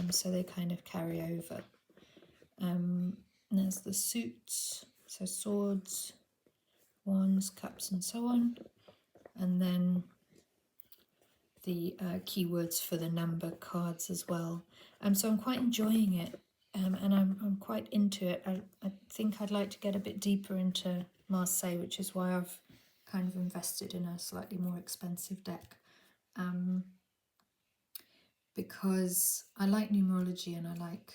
Speaker 1: so they kind of carry over. And there's the suits, so swords, wands, cups, and so on, and then the keywords for the number cards as well. So I'm quite enjoying it, and I'm quite into it. I think I'd like to get a bit deeper into Marseille, which is why I've kind of invested in a slightly more expensive deck, because I like numerology and I like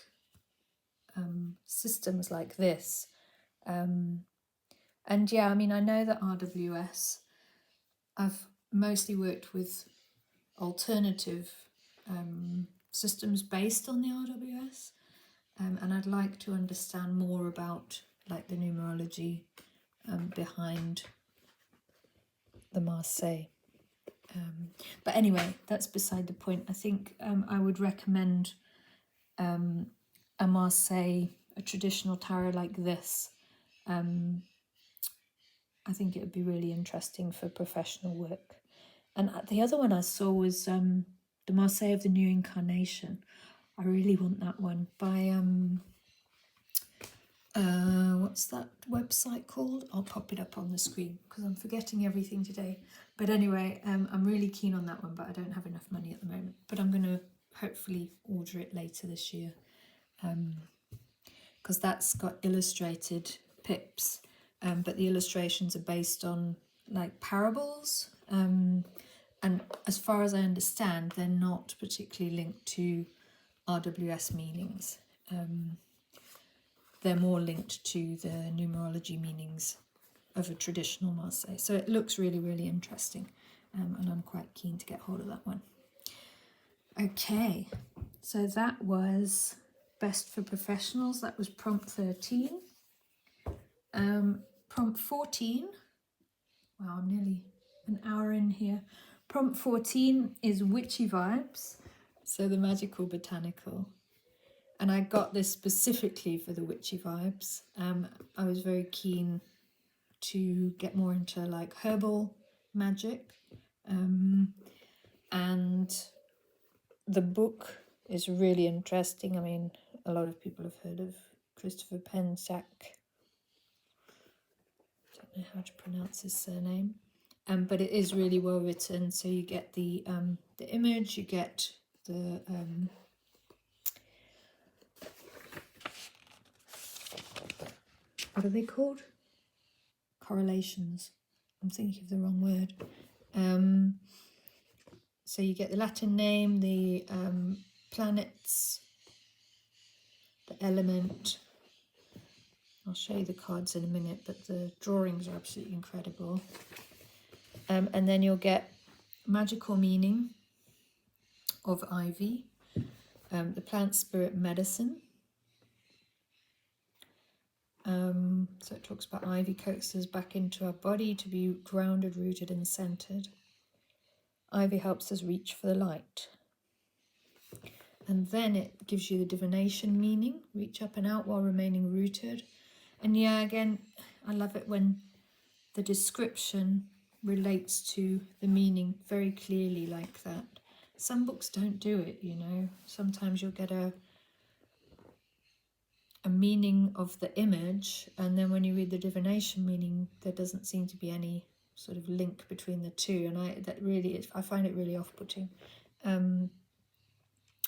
Speaker 1: systems like this. And yeah, I mean, I know that RWS, I've mostly worked with alternative systems based on the RWS, and I'd like to understand more about like the numerology behind the Marseille. But anyway, that's beside the point. I think I would recommend a Marseille, a traditional tarot like this. I think it would be really interesting for professional work. And the other one I saw was the Marseille of the New Incarnation. I really want that one by what's that website called? I'll pop it up on the screen because I'm forgetting everything today. But anyway, I'm really keen on that one, but I don't have enough money at the moment. But I'm going to hopefully order it later this year, because that's got illustrated pips, but the illustrations are based on like parables, and as far as I understand, they're not particularly linked to RWS meanings. They're more linked to the numerology meanings of a traditional Marseille. So it looks really, really interesting, and I'm quite keen to get hold of that one. Okay, so that was Best for Professionals. That was prompt 13. Prompt 14, wow, I'm nearly an hour in here. Prompt 14 is Witchy Vibes, so the magical botanical. And I got this specifically for the Witchy Vibes. I was very keen to get more into like herbal magic. And the book is really interesting. I mean, a lot of people have heard of Christopher Penczak. I don't know how to pronounce his surname. But it is really well written. So you get the image, you get the what are they called? Correlations. I'm thinking of the wrong word. So you get the Latin name, the planets, the element. I'll show you the cards in a minute, but the drawings are absolutely incredible. And then you'll get magical meaning of ivy, the plant spirit medicine. So it talks about ivy coaxes us back into our body to be grounded, rooted and centered. Ivy helps us reach for the light. And then it gives you the divination meaning, reach up and out while remaining rooted. And yeah, again, I love it when the description relates to the meaning very clearly like that. Some books don't do it, you know. Sometimes you'll get a meaning of the image, and then when you read the divination meaning, there doesn't seem to be any sort of link between the two, and I find it really off-putting.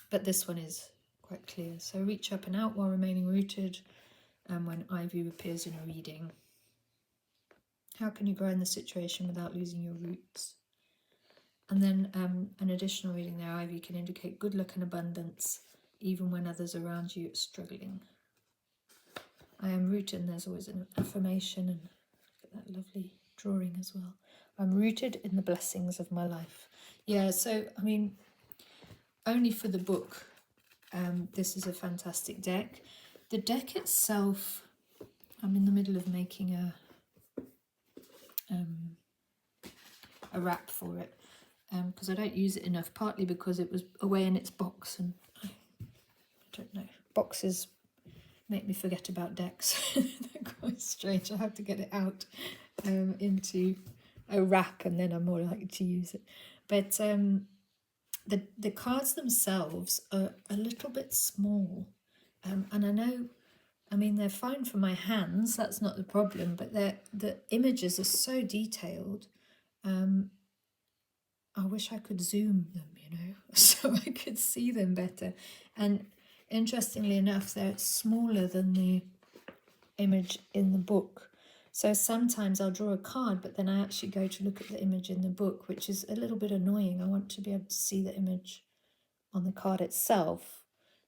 Speaker 1: But this one is quite clear. So reach up and out while remaining rooted, and when ivy appears in a reading. How can you grow in the situation without losing your roots? And then an additional reading there, ivy can indicate good luck and abundance, even when others around you are struggling. I am rooted, and there's always an affirmation, and look at that lovely drawing as well. I'm rooted in the blessings of my life. Yeah, so, I mean, only for the book, this is a fantastic deck. The deck itself, I'm in the middle of making a wrap for it, because I don't use it enough, partly because it was away in its box, and I don't know, boxes make me forget about decks. They're quite strange. I have to get it out into a wrap, and then I'm more likely to use it. But the cards themselves are a little bit small, and I know, I mean, they're fine for my hands, that's not the problem, but the images are so detailed. I wish I could zoom them, you know, so I could see them better. And interestingly enough, they're smaller than the image in the book. So sometimes I'll draw a card, but then I actually go to look at the image in the book, which is a little bit annoying. I want to be able to see the image on the card itself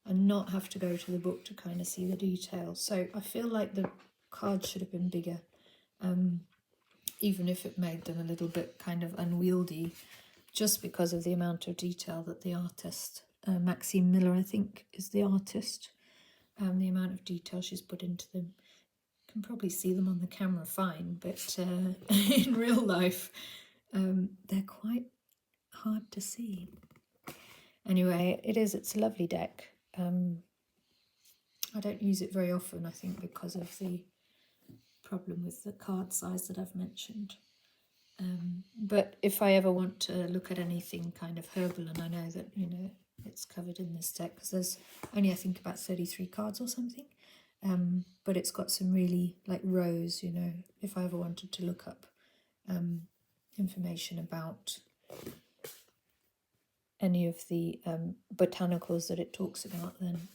Speaker 1: and not have to go to the book to kind of see the details. So I feel like the card should have been bigger, even if it made them a little bit kind of unwieldy, just because of the amount of detail that the artist, Maxine Miller, I think, is the artist, the amount of detail she's put into them. You can probably see them on the camera fine, but in real life, they're quite hard to see. Anyway, it's a lovely deck. I don't use it very often, I think, because of the problem with the card size that I've mentioned. But if I ever want to look at anything kind of herbal, and I know that, you know, it's covered in this deck, because there's only, I think, about 33 cards or something, but it's got some really, like, rows, you know, if I ever wanted to look up information about any of the botanicals that it talks about, then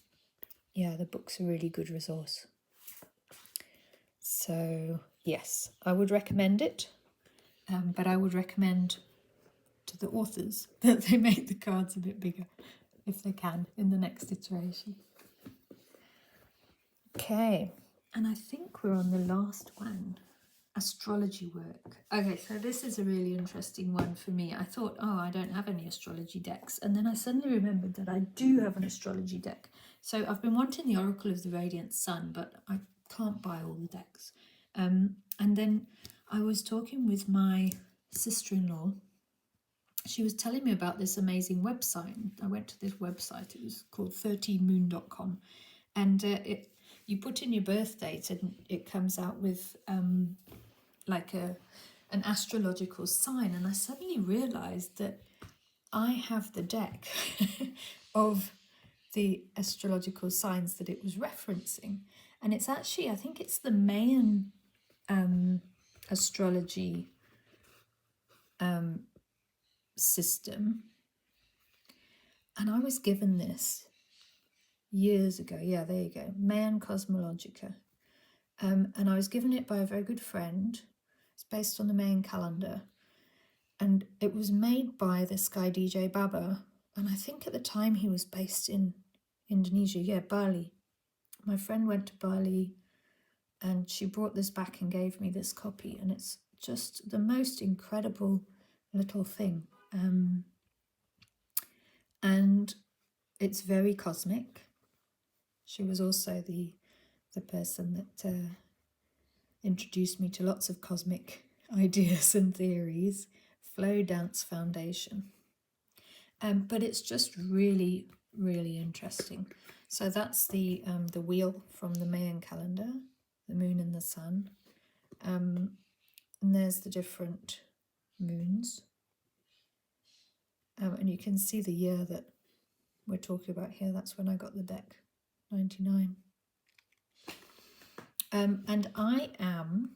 Speaker 1: yeah, the book's a really good resource. So yes, I would recommend it, but I would recommend to the authors that they make the cards a bit bigger if they can in the next iteration. Okay, and I think we're on the last one, Astrology Work. Okay, so this is a really interesting one for me. I thought, oh, I don't have any astrology decks, and then I suddenly remembered that I do have an astrology deck. So I've been wanting the Oracle of the Radiant Sun, but I can't buy all the decks. And then I was talking with my sister-in-law. She was telling me about this amazing website. I went to this website. It was called 13moon.com, and you put in your birth date, and it comes out with like an astrological sign. And I suddenly realized that I have the deck of the astrological signs that it was referencing, and it's actually, I think it's the Mayan astrology system, and I was given this years ago. Yeah, there you go, Mayan Cosmologica, and I was given it by a very good friend. It's based on the Mayan calendar, and it was made by this guy DJ Baba, and I think at the time he was based in Indonesia, yeah, Bali. My friend went to Bali, and she brought this back and gave me this copy, and it's just the most incredible little thing. And it's very cosmic. She was also the person that introduced me to lots of cosmic ideas and theories. Flow Dance Foundation. But it's just really, really interesting. So that's the wheel from the Mayan calendar, the moon and the sun. And there's the different moons. And you can see the year that we're talking about here. That's when I got the deck, 99. And I am,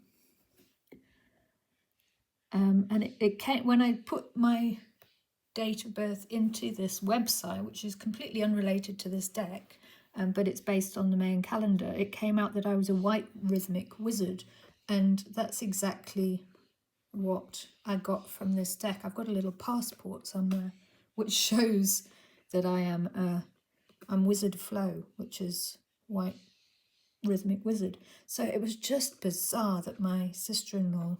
Speaker 1: and it came when I put my date of birth into this website, which is completely unrelated to this deck, but it's based on the Mayan calendar. It came out that I was a white rhythmic wizard, and that's exactly what I got from this deck. I've got a little passport somewhere which shows that I am I'm Wizard Flow, which is white rhythmic wizard. So it was just bizarre that my sister-in-law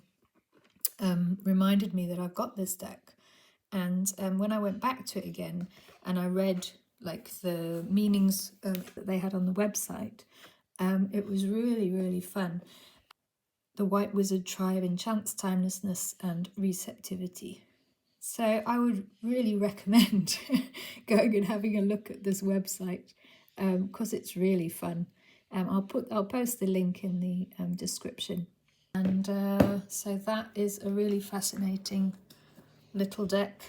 Speaker 1: reminded me that I've got this deck. And when I went back to it again and I read like the meanings that they had on the website, It was really, really fun. The White Wizard Tribe enchants timelessness and receptivity. So I would really recommend going and having a look at this website because it's really fun. I'll post the link in the description. And so that is a really fascinating little deck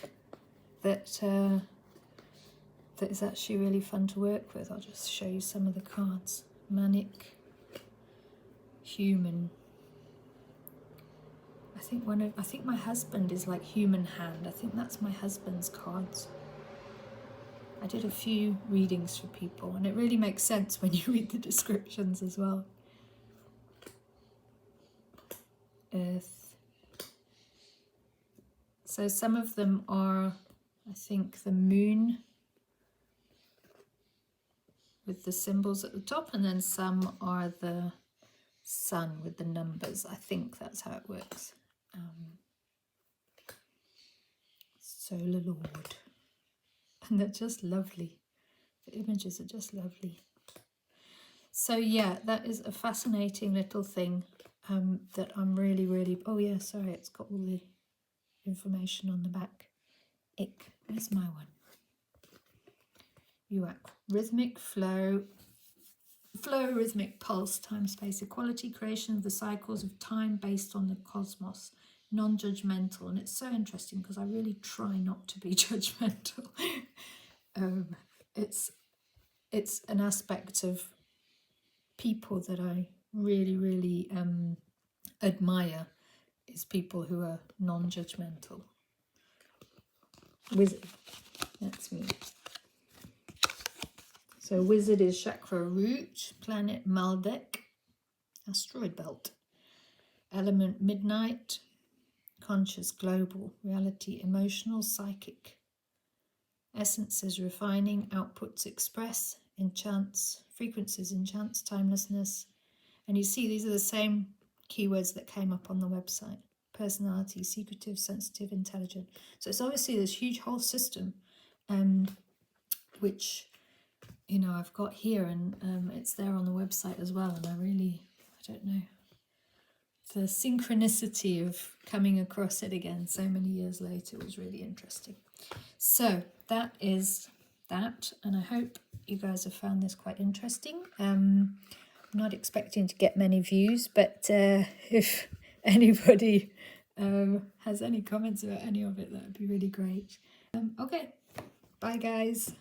Speaker 1: that that is actually really fun to work with. I'll just show you some of the cards. Manic, Human. I think my husband is like Human Hand. I think that's my husband's cards. I did a few readings for people, and it really makes sense when you read the descriptions as well. Earth. So some of them are, I think, the moon with the symbols at the top, and then some are the sun with the numbers. I think that's how it works. Solar Lord. And they're just lovely. The images are just lovely. So yeah, that is a fascinating little thing that I'm really, really... Oh yeah, sorry, it's got all the information on the back. Ick, where's my one? UAC, rhythmic flow, rhythmic pulse, time, space, equality, creation of the cycles of time based on the cosmos, non-judgmental. And it's so interesting because I really try not to be judgmental. It's an aspect of people that I really, really admire, is people who are non-judgmental. Wizard, that's me. So wizard is chakra root, planet Maldek, asteroid belt, element midnight, conscious global, reality emotional, psychic, essences refining, outputs express, enchants, frequencies enchants, timelessness. And you see these are the same keywords that came up on the website. Personality, secretive, sensitive, intelligent. So it's obviously this huge whole system, which, you know, I've got here, and it's there on the website as well. And I don't know, the synchronicity of coming across it again so many years later was really interesting. So that is that, and I hope you guys have found this quite interesting. I'm not expecting to get many views, but if anybody has any comments about any of it, that would be really great. Okay, bye guys.